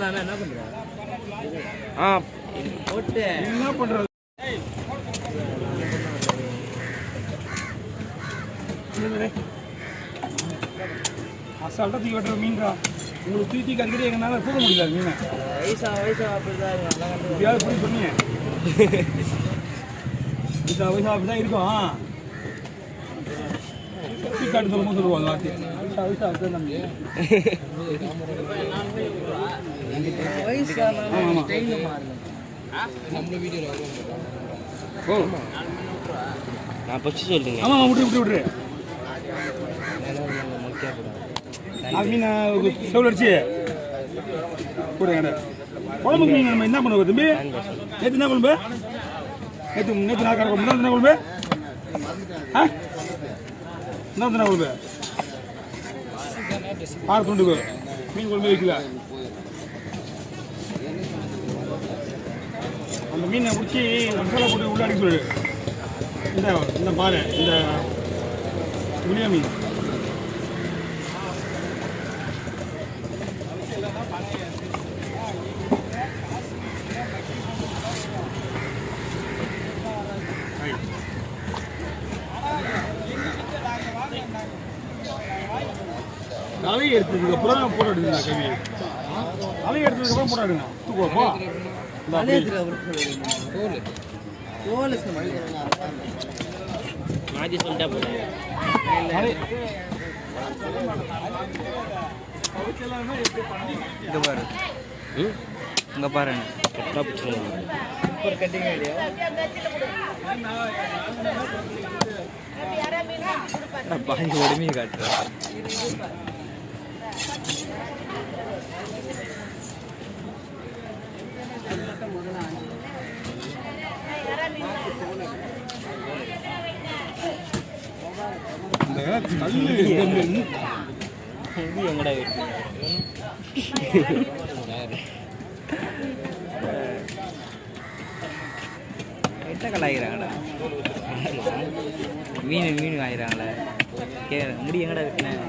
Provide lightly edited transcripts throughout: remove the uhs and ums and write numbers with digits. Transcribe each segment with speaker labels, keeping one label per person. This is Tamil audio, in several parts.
Speaker 1: என்ன பண்ற? போட்டு என்ன பண்றது? அசால்ட்டா தூக்கி வெட்டுற மீன்டா. உங்களுக்கு தூக்கி கறிக்கடி எங்கனால தூக்க முடியல மீனை. வயசா அப்படிதான் இருக்கும். எப்படியாவது போய் சொன்னீங்க. வயசா அப்படிதான் இருக்கும். காட்டு சொல்லும்போது சொல்லுவாங்க வார்த்தை. வயசா அப்படிதான் தம்பி.
Speaker 2: நான் பச்சு சொல்லுங்க.
Speaker 1: ஆமா விட்டுரு. மீன் செவல் அடிச்சு போடுங்க. குழம்பு மீன் நம்ம என்ன பண்ணுவோம் தம்பி? நேற்று என்ன குழம்பு? நேற்று நான் குழம்பு என்ன குழம்பு? என்ன குழம்பு? பாறை துண்டுக்கு மீன் குழம்பு வைக்கல. அந்த மீனை பிடிச்சி மசாலா போட்டு உள்ள அடிக்க சொல்லு. இந்த பாறை இந்த புளியா மீன் தலை எடுத்ததுக்கு அப்புறம் போட்டோ எடுத்துங்க. கவி தலை எடுத்ததுக்கு அப்புறம் போட்டோ எடுங்க. தூக்குவோப்பா
Speaker 2: மாதி சொல்லிட்டா போதும்.
Speaker 3: இங்கே பாரு, இங்கே பாரு, பாதி உடமையை காட்டுறேன்.
Speaker 2: எங்கடா
Speaker 3: எட்ட கலாய்கிறாங்களா? மீன் ஆயிராங்களே. முடி எங்கடா விட்டுனேன்?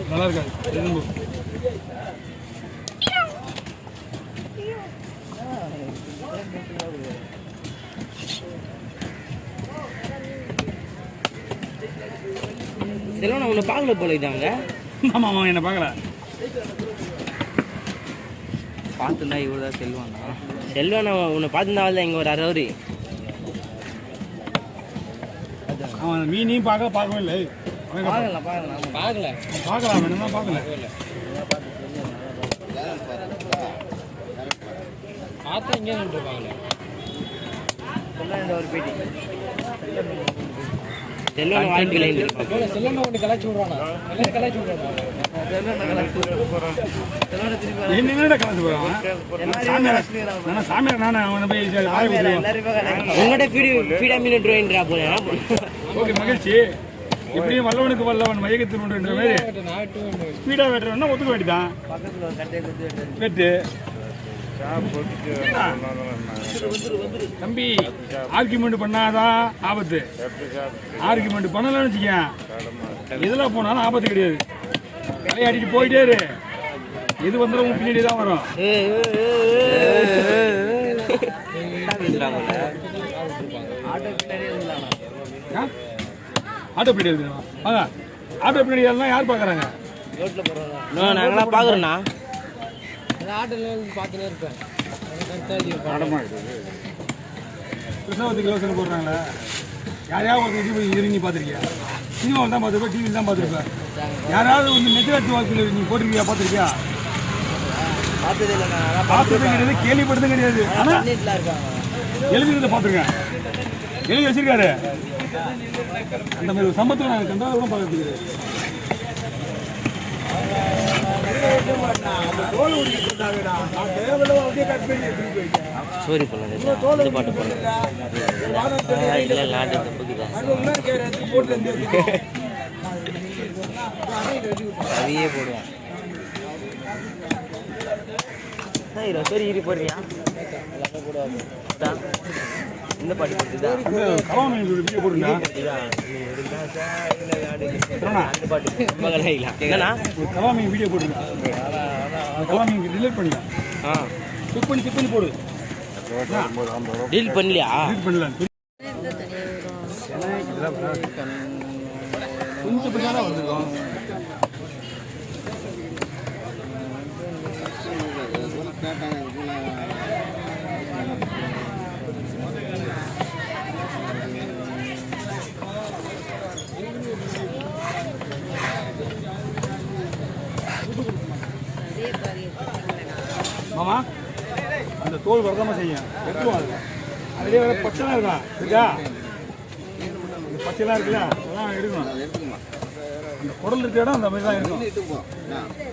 Speaker 1: நல்லா இருக்காது.
Speaker 2: செல்வன் உன்னை பார்க்கல போல இதாங்க.
Speaker 1: ஆமா என்ன பார்க்கல.
Speaker 3: பார்த்துருந்தா இவ்வளோ தான் செல்வானா?
Speaker 2: செல்வன் உன்னை பார்த்துருந்தாவில் இங்கே ஒரு அரவரி.
Speaker 1: அவன் மீனையும் பார்க்கவே இல்லை. பார்க்கலாம் வேணும்னா பார்க்கல.
Speaker 2: பார்த்து இங்கே நின்றுருப்பாங்களே. ஒரு பேட்டி செல்வன் வாழ்க்கையில் செல்வன் ஒன்று கலாச்சி விடுறானா? கலாச்சி விடுறானா?
Speaker 1: என்னடா கலந்து போறான்? சாமியார் நானே அவனை போய்
Speaker 2: உங்கள்கிட்ட ஃபீடா மீன் ட்ரோயின்றா போல.
Speaker 1: ஓகே மகிழ்ச்சி. இப்படியும் வல்லவனுக்கு வல்லவன் மயக்கத்தில் உண்டுன்ற மாதிரி ஸ்பீடா வெட்டுறவன்னா ஒத்துக்க வேண்டிதான். வெட்டு தம்பி. ஆர்கியூமெண்ட் பண்ணாதான் ஆபத்து. ஆர்கியூமெண்ட் பண்ணலன்னு வச்சுக்க எதில் போனாலும் ஆபத்து கிடையாது. விளையாடிட்டு போயிட்டே இரு. எது வந்துடும் பின்னாடி தான் வரும். ஆட்டோ பின்னாடி வாங்க. ஆட்டோ பின்னாடி யார் பார்க்குறாங்க?
Speaker 2: நாங்களாம் பார்க்குறோண்ணா.
Speaker 1: கிருஷ்ணவத்துக்கு யோசனை போடுறாங்களே. யாரையாவது ஒரு நீ பார்த்துருக்கியா? சினிமாவில் தான் பார்த்துருப்பேன், டிவியில் தான் பார்த்துருப்பேன். யாராவது வந்து நெட்வொர்க் வாக்கில் நீ போட்டிருக்கியா? பார்த்துருக்கியா? பார்த்தது கிடையாது, கேள்விப்பட்டதும் கிடையாது. ஆனால் எழுதினதை பார்த்துருக்கேன். எழுதி வச்சிருக்காரு. அந்த மாதிரி ஒரு சம்பவத்தை நாங்கள் கண்டாத கூட பார்க்கறதுக்கு. தோல் உரிக்க
Speaker 3: ஸ்டோரி பண்ணது இந்த பாட்டு போடுறது இல்லை நாட்டு தப்புக்குதான் அதையே போடுவான் ஸ்டோரி ஈரி போடுறியா இந்த பாட்டு போட்டுதா
Speaker 1: போடுங்க
Speaker 3: அந்த பாட்டு ரொம்ப கலையில என்னண்ணா
Speaker 1: கலாமி வீடியோ போடுங்க கலாமி டிலீட் பண்ணிடலாம் செக் பண்ணி போடு
Speaker 3: டீல் பண்ணலையா
Speaker 1: டிலீட் பண்ணலாம் கொஞ்சம் பிடிச்சாதான் வந்துருக்கோம் மாமா அந்த தோல் வரதாம செய்யும் எடுத்துவோம் அது அதுலேயே வேற பச்சைலாம் இருக்கான் இருக்கா இந்த பச்சைலாம் இருக்குல்ல அதெல்லாம் எடுக்கணும் அந்த குடல் இருக்க இடம் அந்த மாதிரி தான் இருக்கும்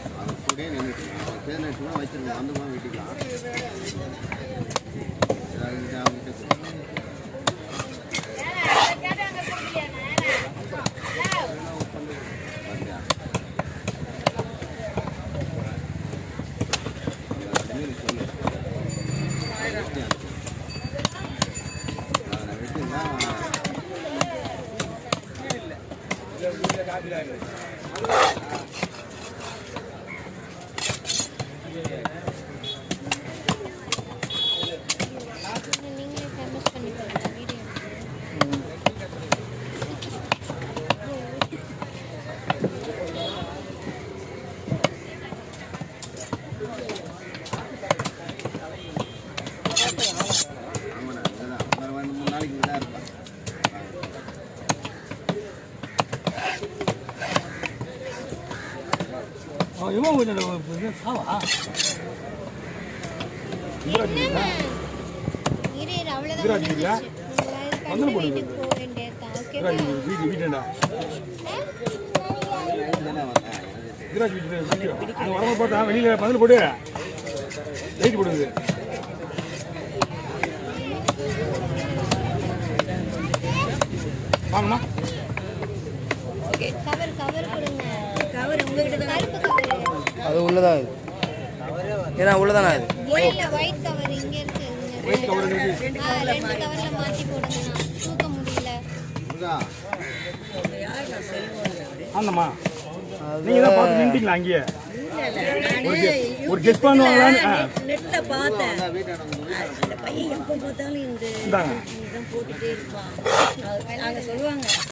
Speaker 1: இவன் கொஞ்சம் சாவா வீட்டுடா வரமா பார்த்தா வெளியில பதில் போடு லைட் போடுது வாங்கம்மா
Speaker 2: அது உள்ளதா இது ஏன்னா உள்ளதானா அது
Speaker 4: ஒயிட் கவர் இங்க இருக்கு
Speaker 1: ஒயிட் கவர் இருக்கு
Speaker 4: ரெண்டு கவர்ல மாத்தி போடுங்க தூக்க முடியல
Speaker 1: ஆமாம்மா நீங்க தான் பார்த்து நின்றுட்டீங்களா அங்கேயே ஒரு கெஸ்ட் பண்ணுவாங்களான்னு
Speaker 5: நெட்ல பார்த்தேன் அந்த பையன் எப்போ பார்த்தாலும் இந்த
Speaker 1: இந்தாங்க
Speaker 5: இதான் போட்டுட்டே இருப்பான் அங்க சொல்லுவாங்க